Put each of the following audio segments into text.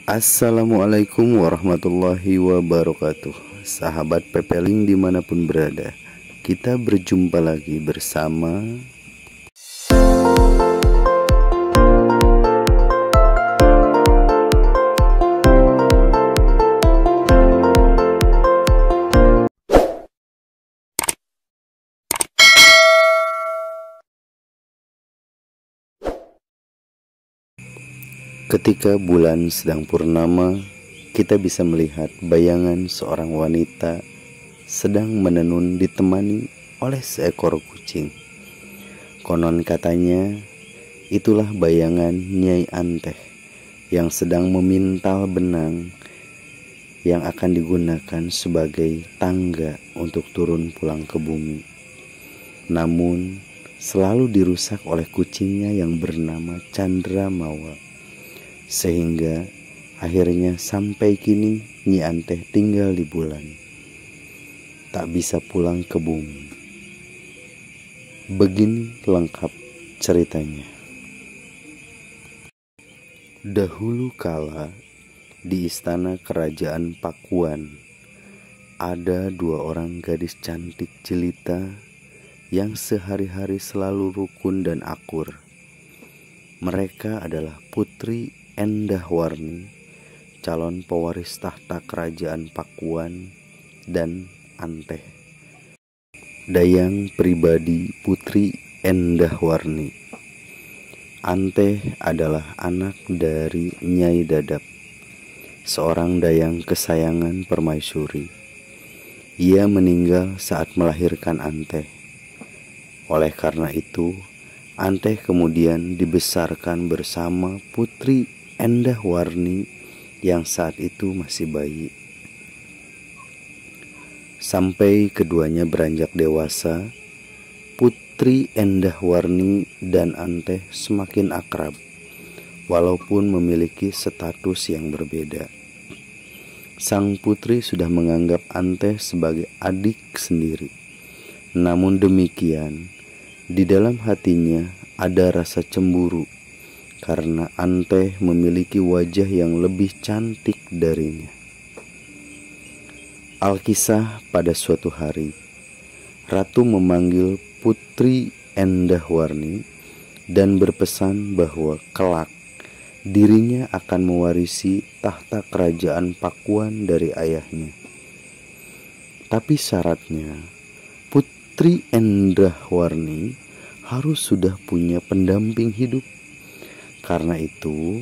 Assalamualaikum warahmatullahi wabarakatuh. Sahabat Pepeling dimanapun berada, kita berjumpa lagi bersama ketika bulan sedang purnama. Kita bisa melihat bayangan seorang wanita sedang menenun ditemani oleh seekor kucing. Konon katanya itulah bayangan Nyai Anteh yang sedang memintal benang yang akan digunakan sebagai tangga untuk turun pulang ke bumi. Namun selalu dirusak oleh kucingnya yang bernama Chandra Mawa, sehingga akhirnya sampai kini Nyi Anteh tinggal di bulan, tak bisa pulang ke bumi. Begini lengkap ceritanya. Dahulu kala di istana kerajaan Pakuan ada dua orang gadis cantik jelita yang sehari-hari selalu rukun dan akur. Mereka adalah Putri Endahwarni, calon pewaris tahta kerajaan Pakuan, dan Anteh, dayang pribadi Putri Endahwarni. Anteh adalah anak dari Nyai Dadap, seorang dayang kesayangan permaisuri. Ia meninggal saat melahirkan Anteh. Oleh karena itu, Anteh kemudian dibesarkan bersama Putri Endahwarni yang saat itu masih bayi. Sampai keduanya beranjak dewasa, Putri Endahwarni dan Anteh semakin akrab, walaupun memiliki status yang berbeda. Sang putri sudah menganggap Anteh sebagai adik sendiri. Namun demikian, di dalam hatinya ada rasa cemburu karena Anteh memiliki wajah yang lebih cantik darinya. Alkisah, pada suatu hari, Ratu memanggil Putri Endahwarni dan berpesan bahwa kelak dirinya akan mewarisi tahta kerajaan Pakuan dari ayahnya. Tapi syaratnya, Putri Endahwarni harus sudah punya pendamping hidup. Karena itu,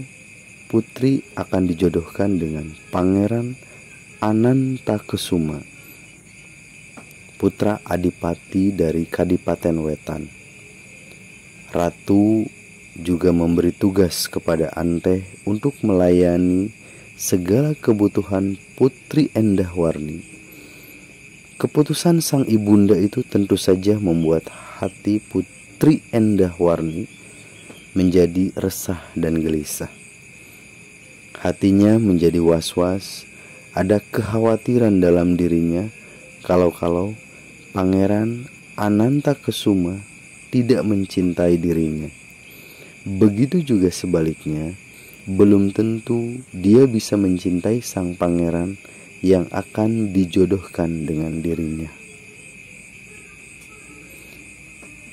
putri akan dijodohkan dengan Pangeran Anantakesuma, putra adipati dari Kadipaten Wetan. Ratu juga memberi tugas kepada Anteh untuk melayani segala kebutuhan Putri Endahwarni. Keputusan sang ibunda itu tentu saja membuat hati Putri Endahwarni menjadi resah dan gelisah. Hatinya menjadi was-was, ada kekhawatiran dalam dirinya kalau-kalau Pangeran Anantakesuma tidak mencintai dirinya. Begitu juga sebaliknya, belum tentu dia bisa mencintai sang pangeran yang akan dijodohkan dengan dirinya.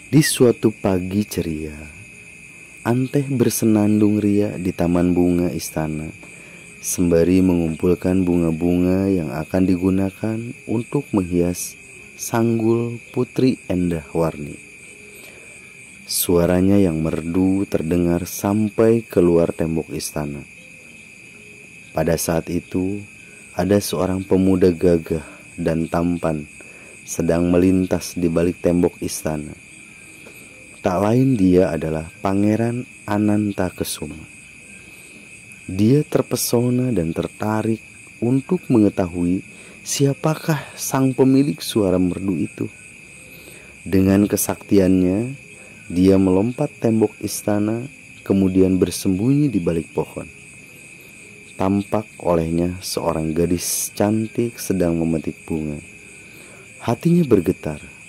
Di suatu pagi ceria, Anteh bersenandung ria di taman bunga istana, sembari mengumpulkan bunga-bunga yang akan digunakan untuk menghias sanggul Putri Endahwarni. Suaranya yang merdu terdengar sampai keluar tembok istana. Pada saat itu, ada seorang pemuda gagah dan tampan sedang melintas di balik tembok istana. Tak lain dia adalah Pangeran Anantakesuma. Dia terpesona dan tertarik untuk mengetahui siapakah sang pemilik suara merdu itu. Dengan kesaktiannya, dia melompat tembok istana, kemudian bersembunyi di balik pohon. Tampak olehnya seorang gadis cantik sedang memetik bunga. Hatinya bergetar.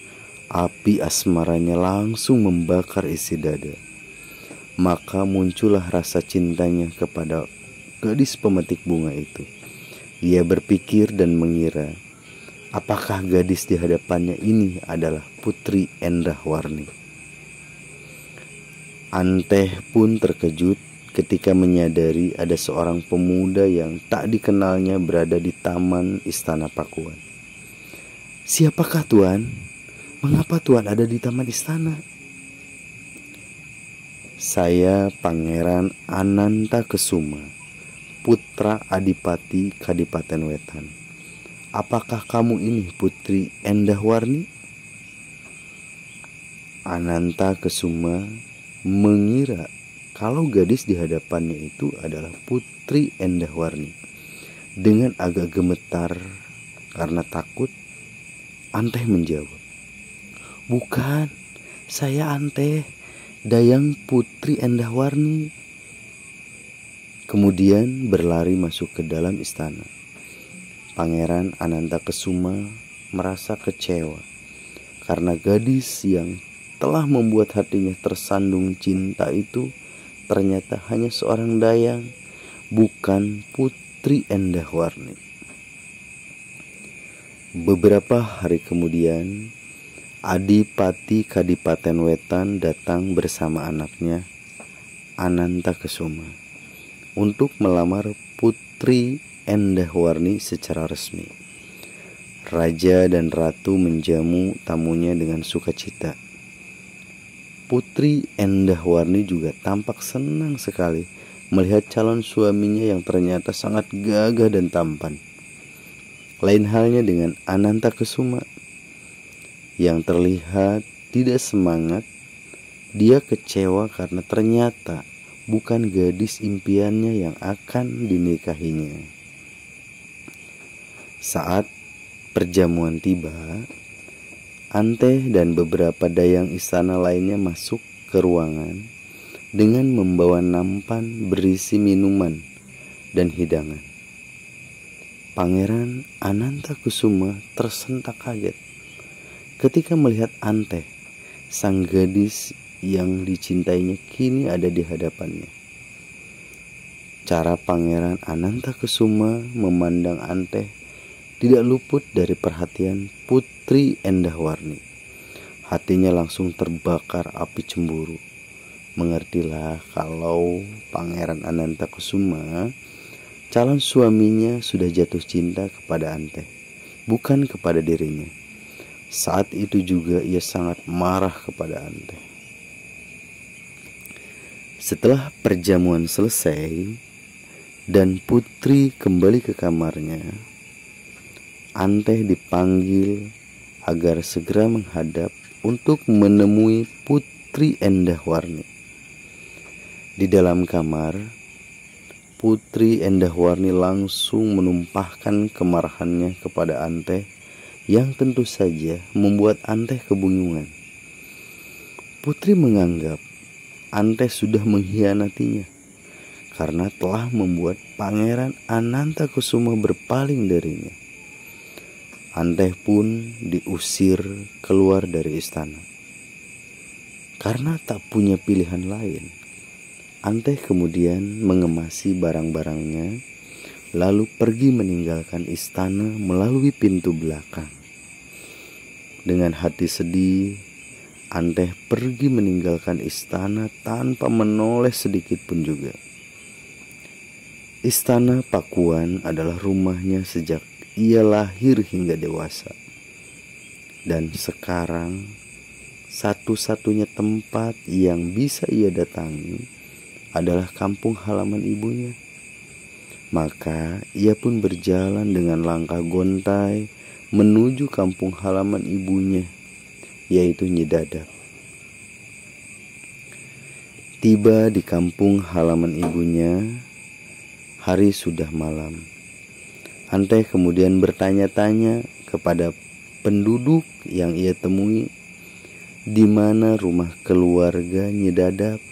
Api asmaranya langsung membakar isi dada. Maka muncullah rasa cintanya kepada gadis pemetik bunga itu. Ia berpikir dan mengira, apakah gadis di hadapannya ini adalah Putri Endahwarni. Anteh pun terkejut ketika menyadari ada seorang pemuda yang tak dikenalnya berada di taman istana Pakuan. "Siapakah Tuan? Mengapa Tuan ada di taman istana?" "Saya Pangeran Anantakesuma, putra Adipati Kadipaten Wetan. Apakah kamu ini Putri Endahwarni?" Anantakesuma mengira kalau gadis di hadapannya itu adalah Putri Endahwarni. Dengan agak gemetar karena takut, Anteh menjawab, "Bukan, saya Anteh, Dayang Putri Endahwarni." Kemudian berlari masuk ke dalam istana. Pangeran Anantakesuma merasa kecewa karena gadis yang telah membuat hatinya tersandung cinta itu ternyata hanya seorang dayang, bukan Putri Endahwarni. Beberapa hari kemudian, Adipati Kadipaten Wetan datang bersama anaknya Anantakesuma untuk melamar Putri Endahwarni secara resmi. Raja dan ratu menjamu tamunya dengan sukacita. Putri Endahwarni juga tampak senang sekali melihat calon suaminya yang ternyata sangat gagah dan tampan. Lain halnya dengan Anantakesuma yang terlihat tidak semangat. Dia kecewa karena ternyata bukan gadis impiannya yang akan dinikahinya. Saat perjamuan tiba, Anteh dan beberapa dayang istana lainnya masuk ke ruangan dengan membawa nampan berisi minuman dan hidangan. Pangeran Anantakesuma tersentak kaget ketika melihat Anteh, sang gadis yang dicintainya kini ada di hadapannya. Cara Pangeran Anantakesuma memandang Anteh tidak luput dari perhatian Putri Endahwarni. Hatinya langsung terbakar api cemburu. Mengertilah kalau Pangeran Anantakesuma, calon suaminya, sudah jatuh cinta kepada Anteh, bukan kepada dirinya. Saat itu juga ia sangat marah kepada Anteh. Setelah perjamuan selesai dan Putri kembali ke kamarnya, Anteh dipanggil agar segera menghadap untuk menemui Putri Endahwarni. Di dalam kamar, Putri Endahwarni langsung menumpahkan kemarahannya kepada Anteh yang tentu saja membuat Anteh kebingungan. Putri menganggap Anteh sudah mengkhianatinya karena telah membuat Pangeran Anantakesuma berpaling darinya. Anteh pun diusir keluar dari istana. Karena tak punya pilihan lain, Anteh kemudian mengemasi barang-barangnya, lalu pergi meninggalkan istana melalui pintu belakang. Dengan hati sedih, Anteh pergi meninggalkan istana tanpa menoleh sedikit pun juga. Istana Pakuan adalah rumahnya sejak ia lahir hingga dewasa. Dan sekarang satu-satunya tempat yang bisa ia datangi adalah kampung halaman ibunya. Maka ia pun berjalan dengan langkah gontai menuju kampung halaman ibunya, yaitu Nyi Dadap. Tiba di kampung halaman ibunya, hari sudah malam. Anteh kemudian bertanya-tanya kepada penduduk yang ia temui, di mana rumah keluarga Nyi Dadap.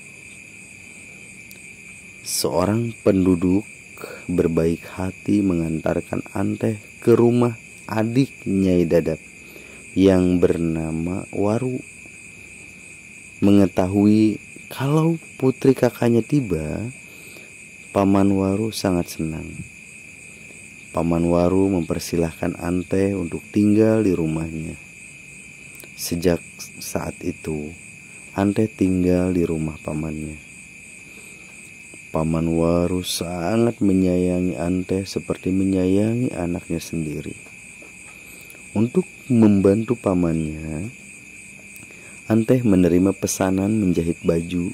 Seorang penduduk berbaik hati mengantarkan Anteh ke rumah adik Nyai Dadap yang bernama Waru. Mengetahui kalau putri kakaknya tiba, Paman Waru sangat senang. Paman Waru mempersilahkan Anteh untuk tinggal di rumahnya. Sejak saat itu, Anteh tinggal di rumah pamannya. Paman Waru sangat menyayangi Anteh seperti menyayangi anaknya sendiri. Untuk membantu pamannya, Anteh menerima pesanan menjahit baju.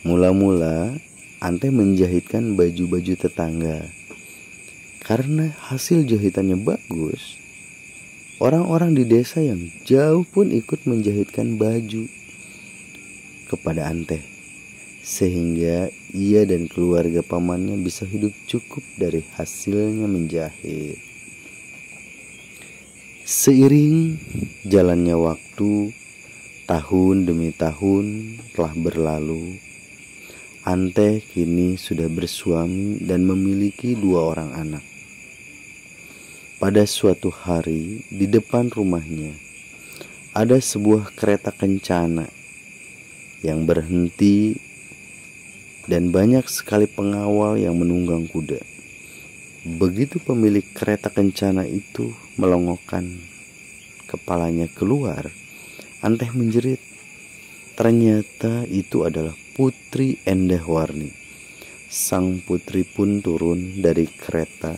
Mula-mula, Anteh menjahitkan baju-baju tetangga. Karena hasil jahitannya bagus, orang-orang di desa yang jauh pun ikut menjahitkan baju kepada Anteh, sehingga ia dan keluarga pamannya bisa hidup cukup dari hasilnya menjahit. Seiring jalannya waktu, tahun demi tahun telah berlalu. Anteh kini sudah bersuami dan memiliki 2 orang anak. Pada suatu hari, di depan rumahnya ada sebuah kereta kencana yang berhenti dan banyak sekali pengawal yang menunggang kuda. Begitu pemilik kereta kencana itu melongokkan kepalanya keluar, Anteh menjerit. Ternyata itu adalah Putri Endahwarni. Sang putri pun turun dari kereta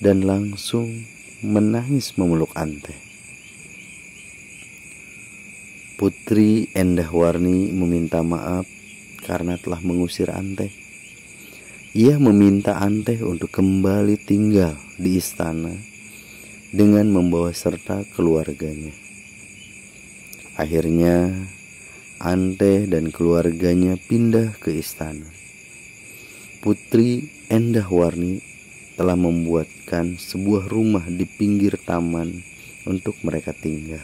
dan langsung menangis memeluk Anteh. Putri Endahwarni meminta maaf karena telah mengusir Anteh. Ia meminta Anteh untuk kembali tinggal di istana dengan membawa serta keluarganya. Akhirnya Anteh dan keluarganya pindah ke istana. Putri Endahwarni telah membuatkan sebuah rumah di pinggir taman untuk mereka tinggal.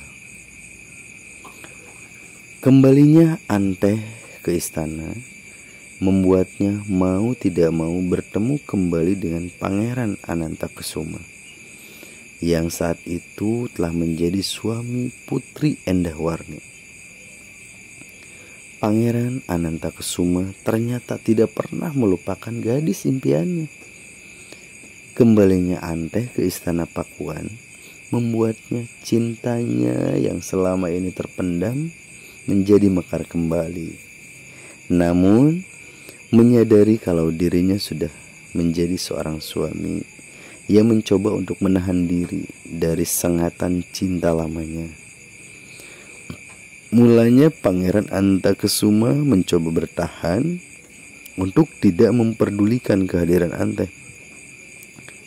Kembalinya Anteh ke istana membuatnya mau tidak mau bertemu kembali dengan Pangeran Anantakesuma yang saat itu telah menjadi suami Putri Endahwarni. Pangeran Anantakesuma ternyata tidak pernah melupakan gadis impiannya. Kembalinya Anteh ke istana Pakuan membuatnya cintanya yang selama ini terpendam menjadi mekar kembali. Namun, menyadari kalau dirinya sudah menjadi seorang suami, ia mencoba untuk menahan diri dari sengatan cinta lamanya. Mulanya Pangeran Anantakesuma mencoba bertahan untuk tidak memperdulikan kehadiran Anteh.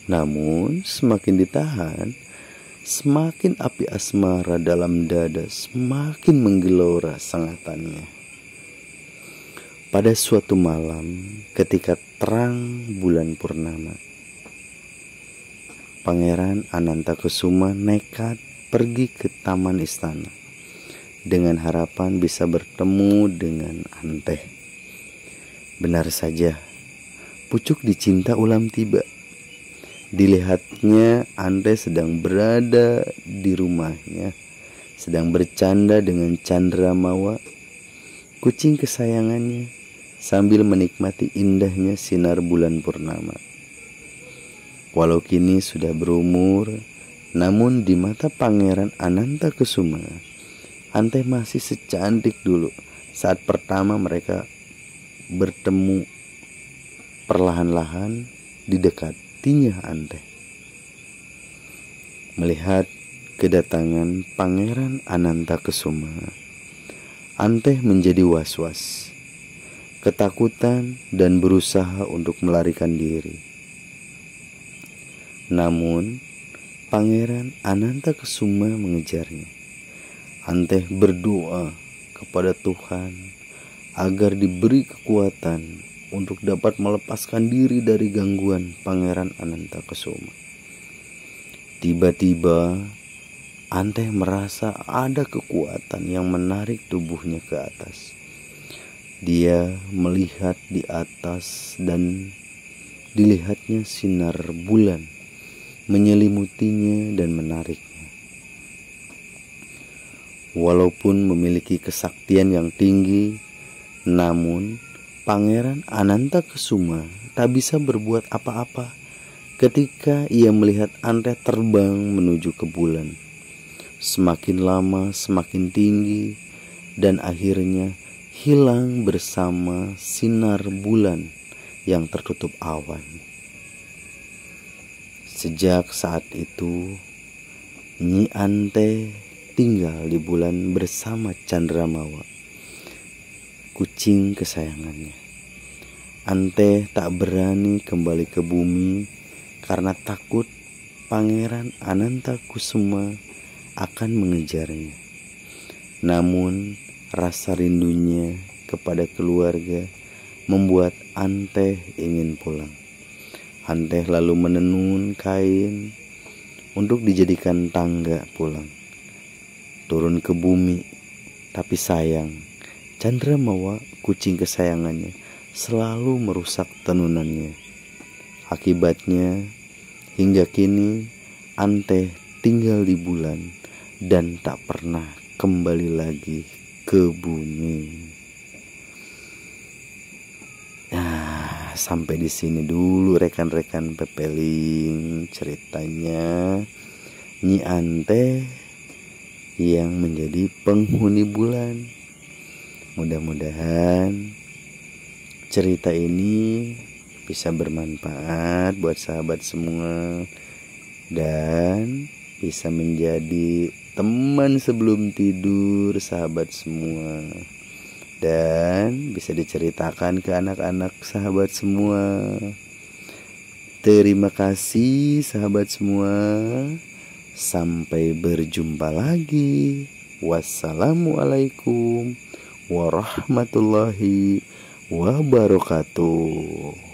Namun semakin ditahan, semakin api asmara dalam dada semakin menggelora sengatannya. Pada suatu malam ketika terang bulan purnama, Pangeran Anantakesuma nekat pergi ke taman istana dengan harapan bisa bertemu dengan Anteh. Benar saja, pucuk dicinta ulam tiba. Dilihatnya Anteh sedang berada di rumahnya, sedang bercanda dengan Candramawa, kucing kesayangannya, sambil menikmati indahnya sinar bulan purnama. Walau kini sudah berumur, namun di mata Pangeran Anantakesuma, Anteh masih secantik dulu saat pertama mereka bertemu. Perlahan-lahan didekatinya Anteh. Melihat kedatangan Pangeran Anantakesuma, Anteh menjadi was-was, ketakutan dan berusaha untuk melarikan diri. Namun Pangeran Anantakesuma mengejarnya. Anteh berdoa kepada Tuhan agar diberi kekuatan untuk dapat melepaskan diri dari gangguan Pangeran Anantakesuma. Tiba-tiba Anteh merasa ada kekuatan yang menarik tubuhnya ke atas. Dia melihat di atas dan dilihatnya sinar bulan menyelimutinya dan menariknya. Walaupun memiliki kesaktian yang tinggi, namun Pangeran Anantakesuma tak bisa berbuat apa-apa ketika ia melihat Ante terbang menuju ke bulan. Semakin lama semakin tinggi dan akhirnya hilang bersama sinar bulan yang tertutup awan. Sejak saat itu, Nyi Ante tinggal di bulan bersama Candramawa, kucing kesayangannya. Ante tak berani kembali ke bumi karena takut Pangeran Anantakusuma akan mengejarnya. Namun rasa rindunya kepada keluarga membuat Ante ingin pulang. Ante lalu menenun kain untuk dijadikan tangga pulang. Turun ke bumi, tapi sayang, Candramawa, kucing kesayangannya, selalu merusak tenunannya. Akibatnya, hingga kini Ante tinggal di bulan dan tak pernah kembali lagi ke bumi. Nah, sampai di sini dulu rekan-rekan pepeling ceritanya Nyi Ante yang menjadi penghuni bulan. Mudah-mudahan cerita ini bisa bermanfaat buat sahabat semua dan bisa menjadi teman sebelum tidur sahabat semua, dan bisa diceritakan ke anak-anak sahabat semua. Terima kasih sahabat semua. Sampai berjumpa lagi. Wassalamualaikum warahmatullahi wabarakatuh.